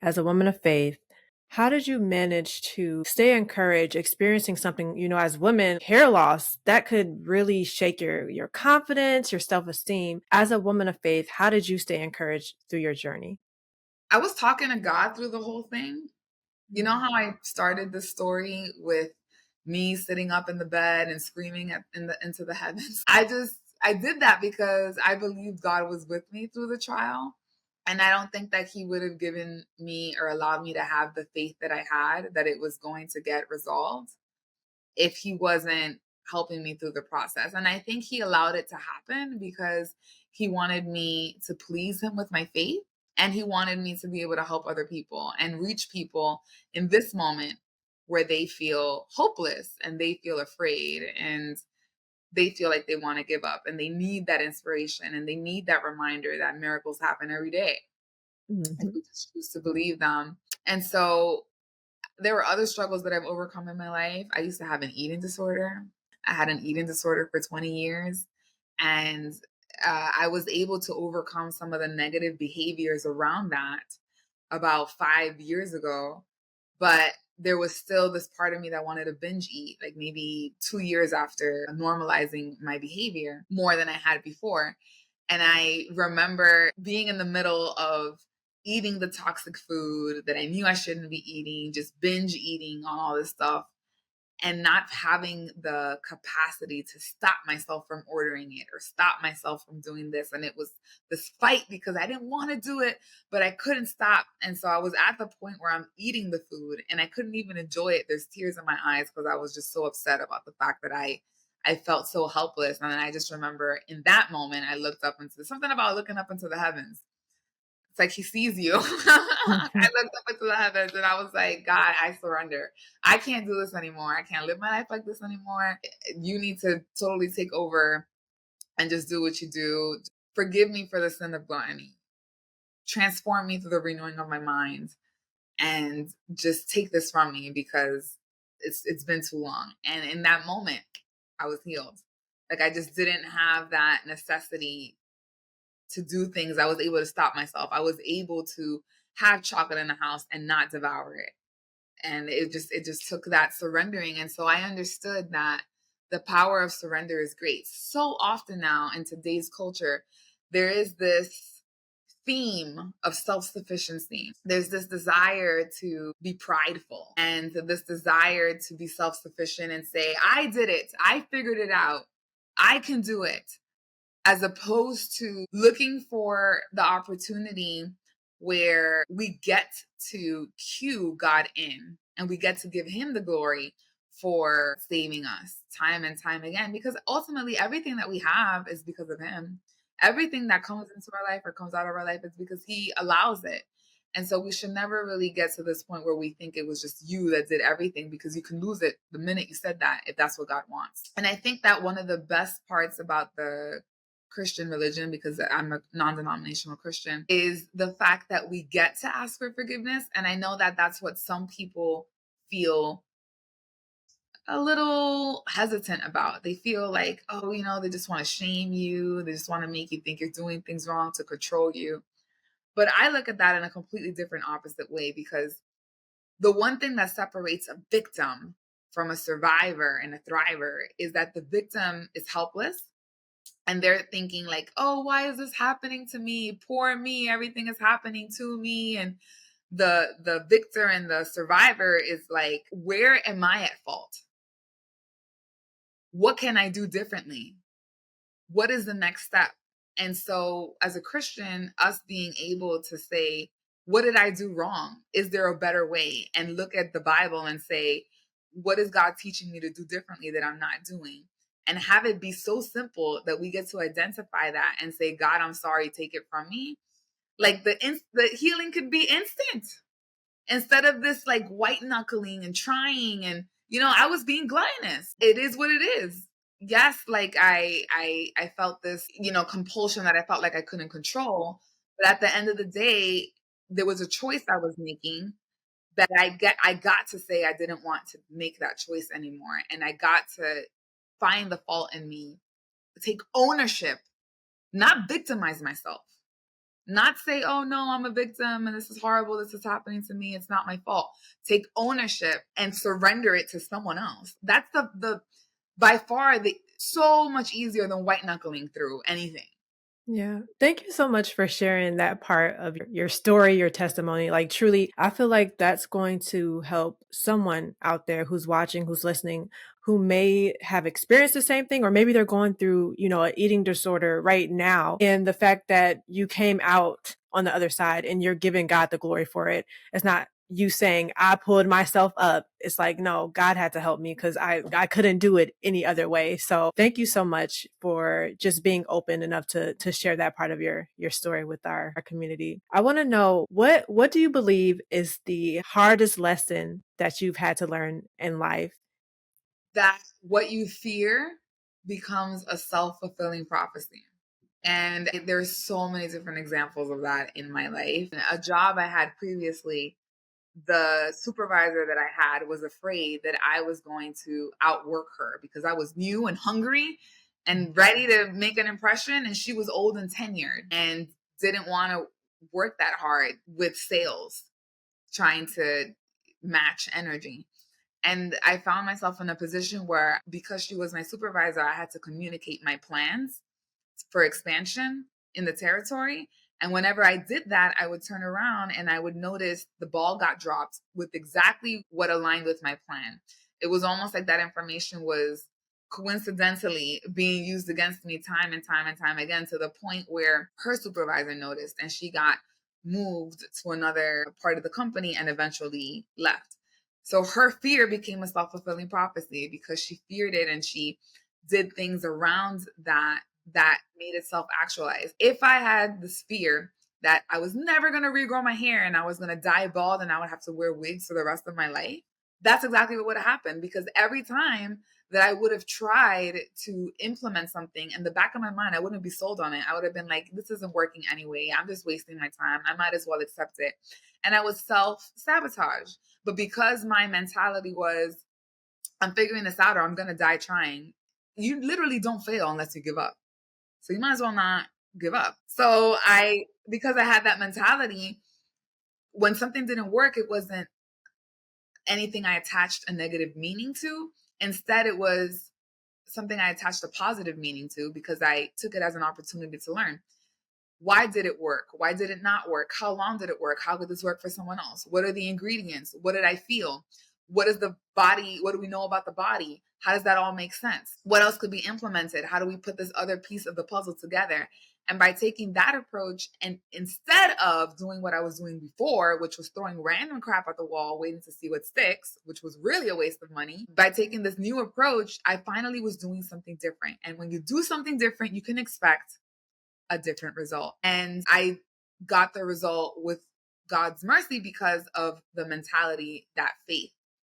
as a woman of faith, how did you manage to stay encouraged experiencing something, as women, hair loss, that could really shake your confidence, your self-esteem. As a woman of faith, how did you stay encouraged through your journey? I was talking to God through the whole thing. You know how I started the story with me sitting up in the bed and screaming into the heavens? I did that because I believed God was with me through the trial. And I don't think that he would have given me or allowed me to have the faith that I had, that it was going to get resolved, if he wasn't helping me through the process. And I think he allowed it to happen because he wanted me to please him with my faith. And he wanted me to be able to help other people and reach people in this moment where they feel hopeless and they feel afraid and they feel like they want to give up and they need that inspiration and they need that reminder that miracles happen every day. And Mhm. we just choose to believe them. And so there were other struggles that I've overcome in my life. I used to have an eating disorder. I had an eating disorder for 20 years. And I was able to overcome some of the negative behaviors around that about 5 years ago. But there was still this part of me that wanted to binge eat, like maybe 2 years after normalizing my behavior more than I had before. And I remember being in the middle of eating the toxic food that I knew I shouldn't be eating, just binge eating on all this stuff and not having the capacity to stop myself from ordering it or stop myself from doing this. And it was this fight because I didn't want to do it, but I couldn't stop. And so I was at the point where I'm eating the food and I couldn't even enjoy it. There's tears in my eyes because I was just so upset about the fact that I felt so helpless. And then I just remember in that moment, I looked up into something about looking up into the heavens. It's like he sees you. I looked up into the heavens and I was like, God, I surrender. I can't do this anymore. I can't live my life like this anymore. You need to totally take over and just do what you do. Forgive me for the sin of gluttony. Transform me through the renewing of my mind and just take this from me because it's been too long. And in that moment, I was healed. Like I just didn't have that necessity to do things. I was able to stop myself. I was able to have chocolate in the house and not devour it. And it just took that surrendering. And so I understood that the power of surrender is great. So often now in today's culture, there is this theme of self-sufficiency. There's this desire to be prideful and this desire to be self-sufficient and say, I did it. I figured it out. I can do it, as opposed to looking for the opportunity where we get to cue God in and we get to give him the glory for saving us time and time again. Because ultimately, everything that we have is because of him. Everything that comes into our life or comes out of our life is because he allows it. And so we should never really get to this point where we think it was just you that did everything, because you can lose it the minute you said that, if that's what God wants. And I think that one of the best parts about the Christian religion, because I'm a non-denominational Christian, is the fact that we get to ask for forgiveness. And I know that that's what some people feel a little hesitant about. They feel like, oh, they just want to shame you. They just want to make you think you're doing things wrong to control you. But I look at that in a completely different opposite way, because the one thing that separates a victim from a survivor and a thriver is that the victim is helpless and they're thinking like, oh, why is this happening to me? Poor me, everything is happening to me. And the victor and the survivor is like, where am I at fault? What can I do differently? What is the next step? And so as a Christian, us being able to say, what did I do wrong? Is there a better way? And look at the Bible and say, what is God teaching me to do differently that I'm not doing? And have it be so simple that we get to identify that and say, God, I'm sorry, take it from me. Like the healing could be instant instead of this like white knuckling and trying. And I was being gluttonous. It is what it is. Yes, like I felt this compulsion that I felt like I couldn't control, but at the end of the day, there was a choice I was making that I got to say I didn't want to make that choice anymore, and I got to find the fault in me, take ownership, not victimize myself, Not say, oh no, I'm a victim and this is horrible. This is happening to me. It's not my fault. Take ownership and surrender it to someone else. That's the by far the so much easier than white knuckling through anything. Yeah. Thank you so much for sharing that part of your story, your testimony. Like, truly, I feel like that's going to help someone out there who's watching, who's listening, who may have experienced the same thing, or maybe they're going through, an eating disorder right now. And the fact that you came out on the other side and you're giving God the glory for it. It's not you saying, I pulled myself up. It's like, no, God had to help me because I couldn't do it any other way. So thank you so much for just being open enough to share that part of your story with our community. I want to know, what do you believe is the hardest lesson that you've had to learn in life? That what you fear becomes a self-fulfilling prophecy. And there's so many different examples of that in my life. A job I had previously, the supervisor that I had was afraid that I was going to outwork her because I was new and hungry and ready to make an impression. And she was old and tenured and didn't want to work that hard with sales, trying to match energy. And I found myself in a position where, because she was my supervisor, I had to communicate my plans for expansion in the territory. And whenever I did that, I would turn around and I would notice the ball got dropped with exactly what aligned with my plan. It was almost like that information was coincidentally being used against me time and time and time again, to the point where her supervisor noticed and she got moved to another part of the company and eventually left. So her fear became a self-fulfilling prophecy because she feared it and she did things around that made itself actualize. If I had this fear that I was never going to regrow my hair and I was going to die bald and I would have to wear wigs for the rest of my life, that's exactly what would have happened. Because every time that I would have tried to implement something, in the back of my mind, I wouldn't be sold on it. I would have been like, this isn't working anyway. I'm just wasting my time. I might as well accept it. And I would self sabotage. But because my mentality was, I'm figuring this out or I'm going to die trying, you literally don't fail unless you give up. So you might as well not give up. So because I had that mentality, when something didn't work, it wasn't anything I attached a negative meaning to. Instead, it was something I attached a positive meaning to because I took it as an opportunity to learn. Why did it work? Why did it not work? How long did it work? How could this work for someone else? What are the ingredients? What did I feel? What is the body? What do we know about the body? How does that all make sense? What else could be implemented? How do we put this other piece of the puzzle together? And by taking that approach, and instead of doing what I was doing before, which was throwing random crap at the wall, waiting to see what sticks, which was really a waste of money, by taking this new approach, I finally was doing something different. And when you do something different, you can expect a different result. And I got the result with God's mercy because of the mentality, that faith.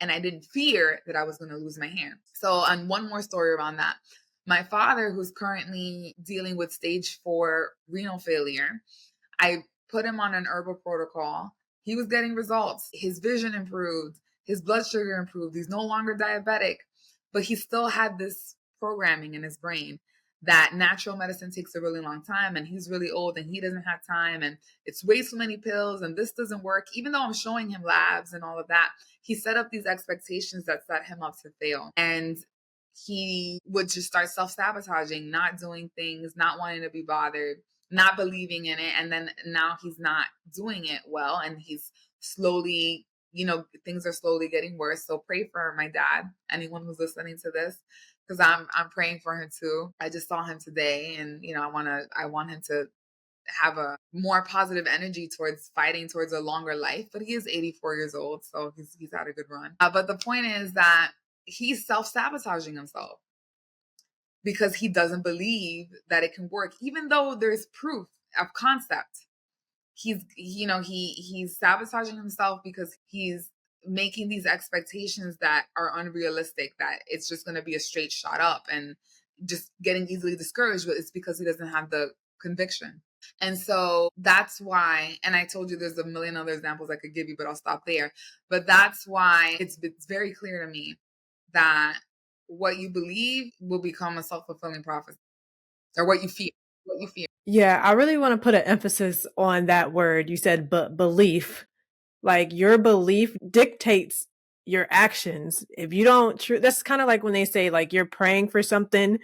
And I didn't fear that I was going to lose my hair. So, and one more story around that. My father, who's currently dealing with stage 4 renal failure, I put him on an herbal protocol. He was getting results. His vision improved. His blood sugar improved. He's no longer diabetic, but he still had this programming in his brain that natural medicine takes a really long time and he's really old and he doesn't have time and it's way too many pills and this doesn't work. Even though I'm showing him labs and all of that, he set up these expectations that set him up to fail. And he would just start self-sabotaging, not doing things, not wanting to be bothered, not believing in it. And then now he's not doing it well and he's slowly, things are slowly getting worse. So pray for my dad, anyone who's listening to this, because I'm praying for him too. I just saw him today and I want him to have a more positive energy towards fighting towards a longer life. But he is 84 years old, so he's had a good run. But the point is that he's self-sabotaging himself because he doesn't believe that it can work, even though there's proof of concept. He's sabotaging himself because he's making these expectations that are unrealistic, that it's just going to be a straight shot up and just getting easily discouraged, but it's because he doesn't have the conviction. And so that's why, and I told you there's a million other examples I could give you, but I'll stop there. But that's why it's very clear to me that what you believe will become a self-fulfilling prophecy, or what you feel. what you fear. Yeah, I really want to put an emphasis on that word. You said belief. Like your belief dictates your actions. If you don't that's kind of like when they say like you're praying for something,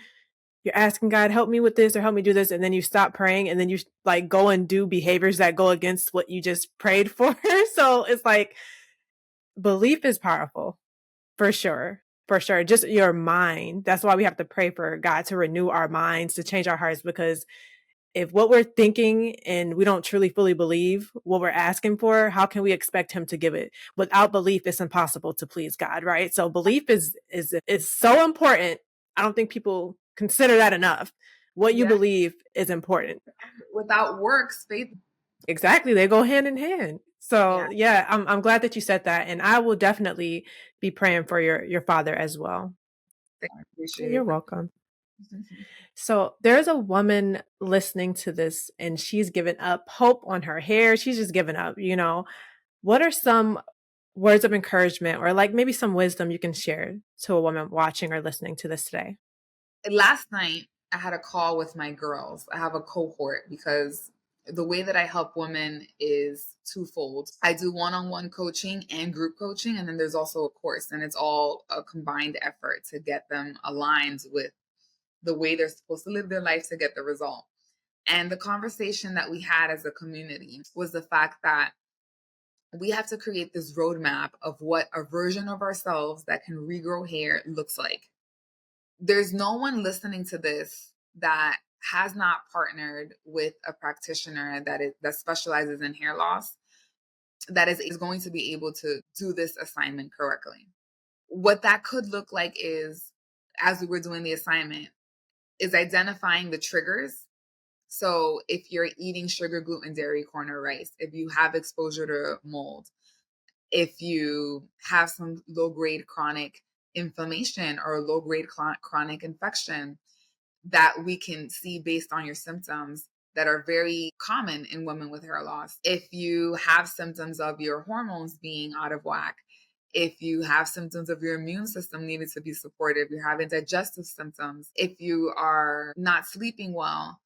you're asking God, help me with this or help me do this, and then you stop praying and then you like go and do behaviors that go against what you just prayed for. So it's like belief is powerful for sure. For sure. Just your mind. That's why we have to pray for God to renew our minds, to change our hearts, because if what we're thinking and we don't truly fully believe what we're asking for, how can we expect him to give it? Without belief, it's impossible to please God, right? So belief is so important. I don't think people consider that enough. What you Yeah. believe is important. Without works, faith. Exactly. They go hand in hand. Yeah. So yeah, I'm glad that you said that. And I will definitely be praying for your father as well. I appreciate You're that. welcome. So there's a woman listening to this and she's given up hope on her hair. She's just given up, you know. What are some words of encouragement or like maybe some wisdom you can share to a woman watching or listening to this today? Last night, I had a call with my girls. I have a cohort because the way that I help women is twofold. I do one-on-one coaching and group coaching, and then there's also a course, and it's all a combined effort to get them aligned with the way they're supposed to live their life to get the result. And the conversation that we had as a community was the fact that we have to create this roadmap of what a version of ourselves that can regrow hair looks like. There's no one listening to this that has not partnered with a practitioner that specializes in hair loss, is going to be able to do this assignment correctly. What that could look like is, as we were doing the assignment, is identifying the triggers. So if you're eating sugar, gluten, dairy, corn, or rice, if you have exposure to mold, if you have some low grade chronic inflammation or low grade chronic infection, that we can see based on your symptoms that are very common in women with hair loss. If you have symptoms of your hormones being out of whack, if you have symptoms of your immune system needing to be supported, if you're having digestive symptoms, if you are not sleeping well,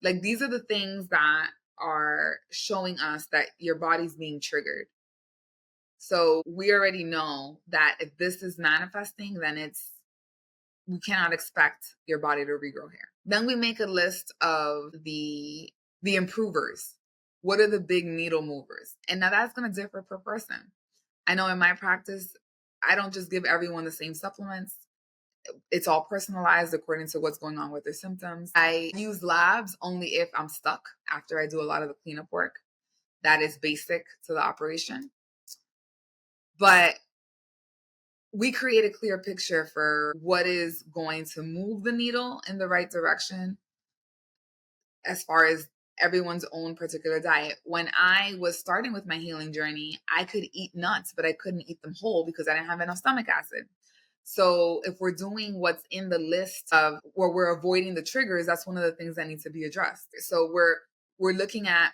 like these are the things that are showing us that your body's being triggered. So we already know that if this is manifesting, then we cannot expect your body to regrow hair. Then we make a list of the improvers. What are the big needle movers? And now that's going to differ per person. I know in my practice, I don't just give everyone the same supplements. It's all personalized according to what's going on with their symptoms. I use labs only if I'm stuck after I do a lot of the cleanup work. That is basic to the operation. But we create a clear picture for what is going to move the needle in the right direction as far as everyone's own particular diet. When I was starting with my healing journey, I could eat nuts, but I couldn't eat them whole because I didn't have enough stomach acid. So if we're doing what's in the list of where we're avoiding the triggers, that's one of the things that needs to be addressed. So we're looking at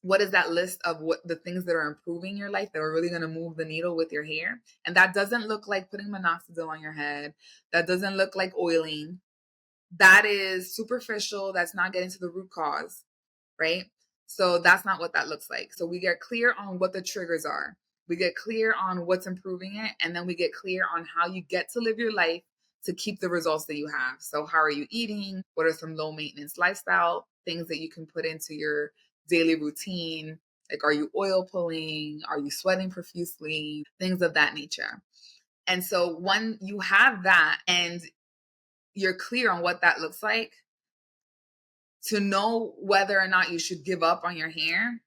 what is that list of what the things that are improving your life that are really going to move the needle with your hair. And that doesn't look like putting minoxidil on your head. That doesn't look like oiling. That is superficial. That's not getting to the root cause, right? So that's not what that looks like. So we get clear on what the triggers are. We get clear on what's improving it. And then we get clear on how you get to live your life to keep the results that you have. So how are you eating? What are some low maintenance lifestyle things that you can put into your daily routine? Like, are you oil pulling? Are you sweating profusely? Things of that nature. And so when you have that and you're clear on what that looks like, to know whether or not you should give up on your hair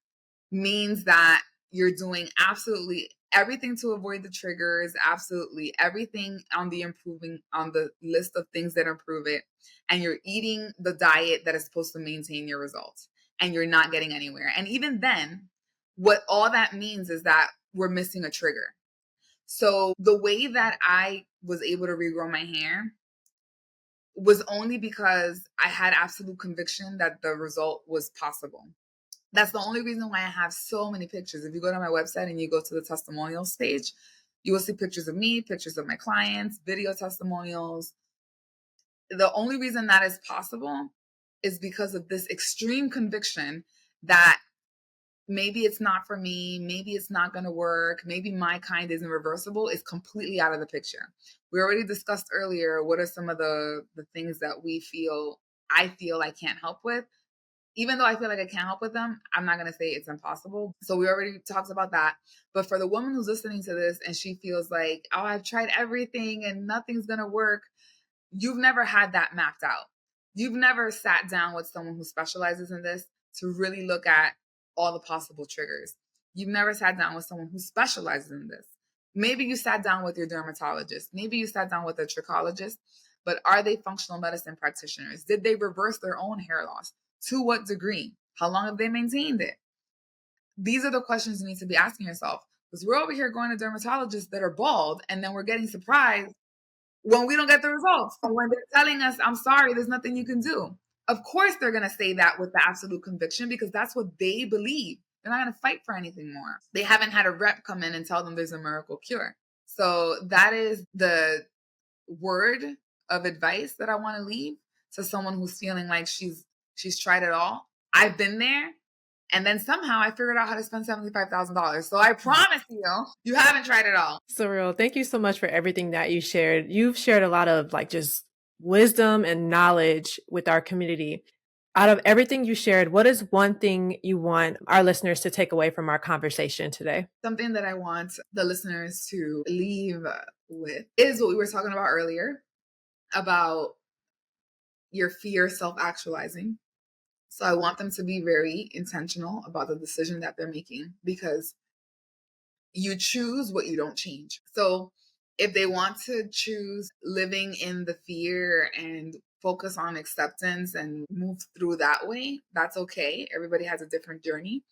means that you're doing absolutely everything to avoid the triggers, absolutely everything on the list of things that improve it, and you're eating the diet that is supposed to maintain your results, and you're not getting anywhere. And even then, what all that means is that we're missing a trigger. So the way that I was able to regrow my hair was only because I had absolute conviction that the result was possible. That's the only reason why I have so many pictures. If you go to my website and you go to the testimonials page, you will see pictures of me, pictures of my clients, video testimonials. The only reason that is possible is because of this extreme conviction that maybe it's not for me, maybe it's not going to work, maybe my kind isn't reversible, is completely out of the picture. We already discussed earlier what are some of the things that I feel I can't help with. Even though I feel like I can't help with them, I'm not going to say it's impossible. So we already talked about that. But for the woman who's listening to this and she feels like, oh, I've tried everything and nothing's going to work, you've never had that mapped out. You've never sat down with someone who specializes in this to really look at all the possible triggers. You've never sat down with someone who specializes in this. Maybe you sat down with your dermatologist. Maybe you sat down with a trichologist, but are they functional medicine practitioners? Did they reverse their own hair loss? To what degree? How long have they maintained it? These are the questions you need to be asking yourself, because we're over here going to dermatologists that are bald, and then we're getting surprised when we don't get the results, or when they're telling us, I'm sorry, there's nothing you can do. Of course, they're going to say that with the absolute conviction because that's what they believe. They're not going to fight for anything more. They haven't had a rep come in and tell them there's a miracle cure. So that is the word of advice that I want to leave to someone who's feeling like she's tried it all. I've been there. And then somehow I figured out how to spend $75,000. So I promise you haven't tried it all. Saril, thank you so much for everything that you shared. You've shared a lot of like just wisdom and knowledge with our community. Out of everything you shared, what is one thing you want our listeners to take away from our conversation today? Something that I want the listeners to leave with is what we were talking about earlier about your fear self-actualizing. So I want them to be very intentional about the decision that they're making, because you choose what you don't change. So if they want to choose living in the fear and focus on acceptance and move through that way, that's okay. Everybody has a different journey.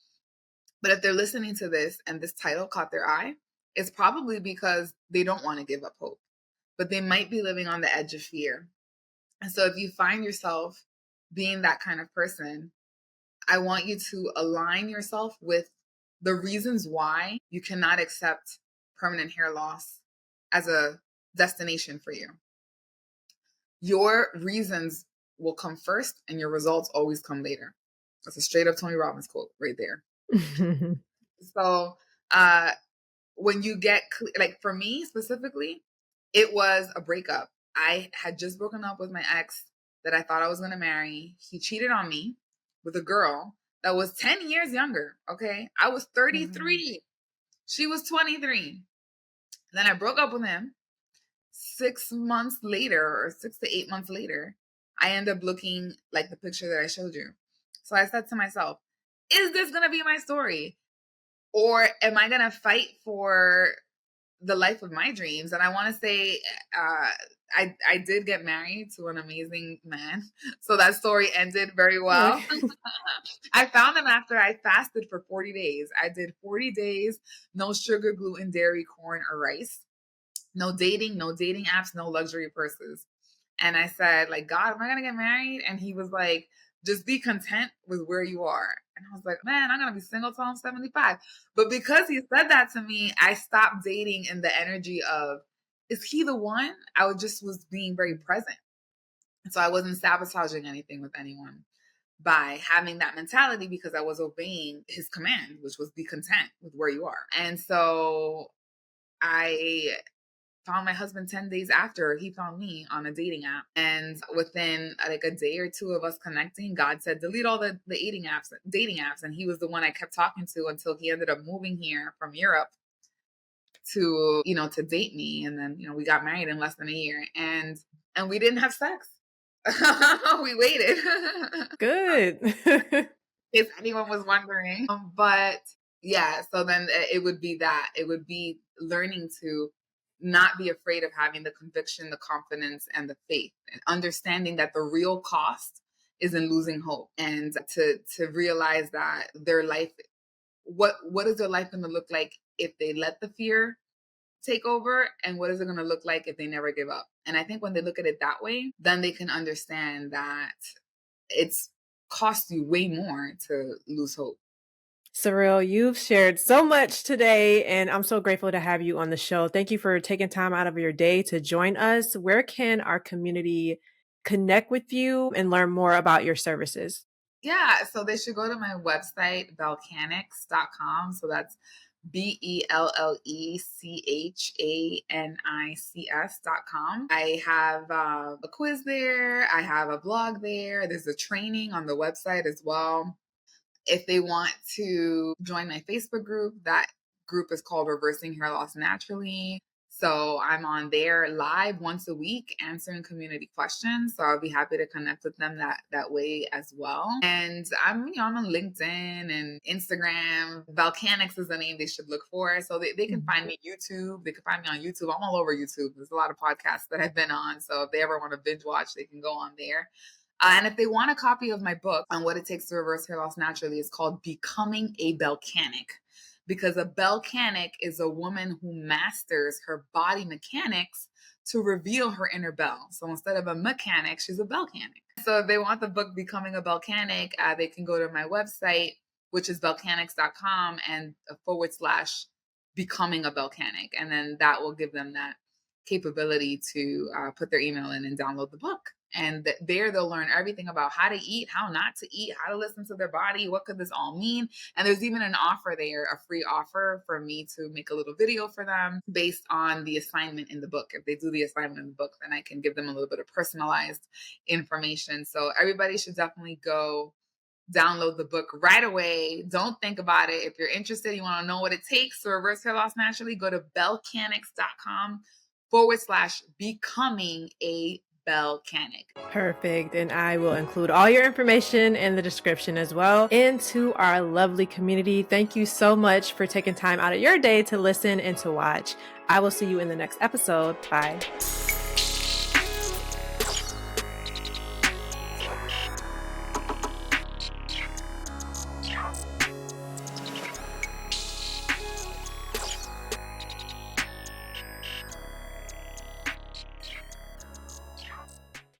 But if they're listening to this and this title caught their eye, it's probably because they don't want to give up hope, but they might be living on the edge of fear. And so if you find yourself being that kind of person, I want you to align yourself with the reasons why you cannot accept permanent hair loss as a destination for you. Your reasons will come first and your results always come later. That's a straight up Tony Robbins quote right there. So when you get, like for me specifically, it was a breakup. I had just broken up with my ex that I thought I was going to marry. He cheated on me with a girl that was 10 years younger. Okay. I was 33. She was 23. Then I broke up with him. 6 months later, or 6 to 8 months later, I end up looking like the picture that I showed you. So I said to myself, is this going to be my story? Or am I going to fight for the life of my dreams? And I want to say, I did get married to an amazing man. So that story ended very well. I found him after I fasted for 40 days. I did 40 days, no sugar, gluten, dairy, corn, or rice. No dating apps, no luxury purses. And I said, like, God, am I going to get married? And he was like, just be content with where you are. And I was like, man, I'm going to be single till I'm 75. But because he said that to me, I stopped dating in the energy of, is he the one? Was being very present. So I wasn't sabotaging anything with anyone by having that mentality, because I was obeying his command, which was be content with where you are. And so I found my husband 10 days after he found me on a dating app. And within like a day or two of us connecting, God said, delete all the dating apps. And he was the one I kept talking to until he ended up moving here from Europe to, to date me. And then, we got married in less than a year, and we didn't have sex. We waited. Good. If anyone was wondering. But yeah, so then it would be that. It would be learning to not be afraid of having the conviction, the confidence, and the faith, and understanding that the real cost is in losing hope, and to realize that their life, what is their life going to look like if they let the fear take over, and what is it going to look like if they never give up? And I think when they look at it that way, then they can understand that it's cost you way more to lose hope. Saril, you've shared so much today, and I'm so grateful to have you on the show. Thank you for taking time out of your day to join us. Where can our community connect with you and learn more about your services? Yeah, so they should go to my website, belcanics.com. So that's BELLECHANICS.com. I have a quiz there. I have a blog there. There's a training on the website as well. If they want to join my Facebook group, that group is called Reversing Hair Loss Naturally. So I'm on there live once a week answering community questions. So I'll be happy to connect with them that way as well. And I'm on LinkedIn and Instagram. Volcanics is the name they should look for. So they can find me YouTube. They can find me on YouTube. I'm all over YouTube. There's a lot of podcasts that I've been on. So if they ever want to binge watch, they can go on there. And if they want a copy of my book on what it takes to reverse hair loss naturally, it's called Becoming a Belcanic. Because a Belcanic is a woman who masters her body mechanics to reveal her inner bell. So instead of a mechanic, she's a Belcanic. So if they want the book Becoming a Belcanic, they can go to my website, which is belcanics.com and / becoming a Belcanic. And then that will give them that capability to put their email in and download the book. And there they'll learn everything about how to eat, how not to eat, how to listen to their body. What could this all mean? And there's even an offer there, a free offer for me to make a little video for them based on the assignment in the book. If they do the assignment in the book, then I can give them a little bit of personalized information. So everybody should definitely go download the book right away. Don't think about it. If you're interested, you want to know what it takes to reverse hair loss naturally, go to belcanics.com / becoming a Belcanic. Perfect. And I will include all your information in the description as well into our lovely community. Thank you so much for taking time out of your day to listen and to watch. I will see you in the next episode. Bye.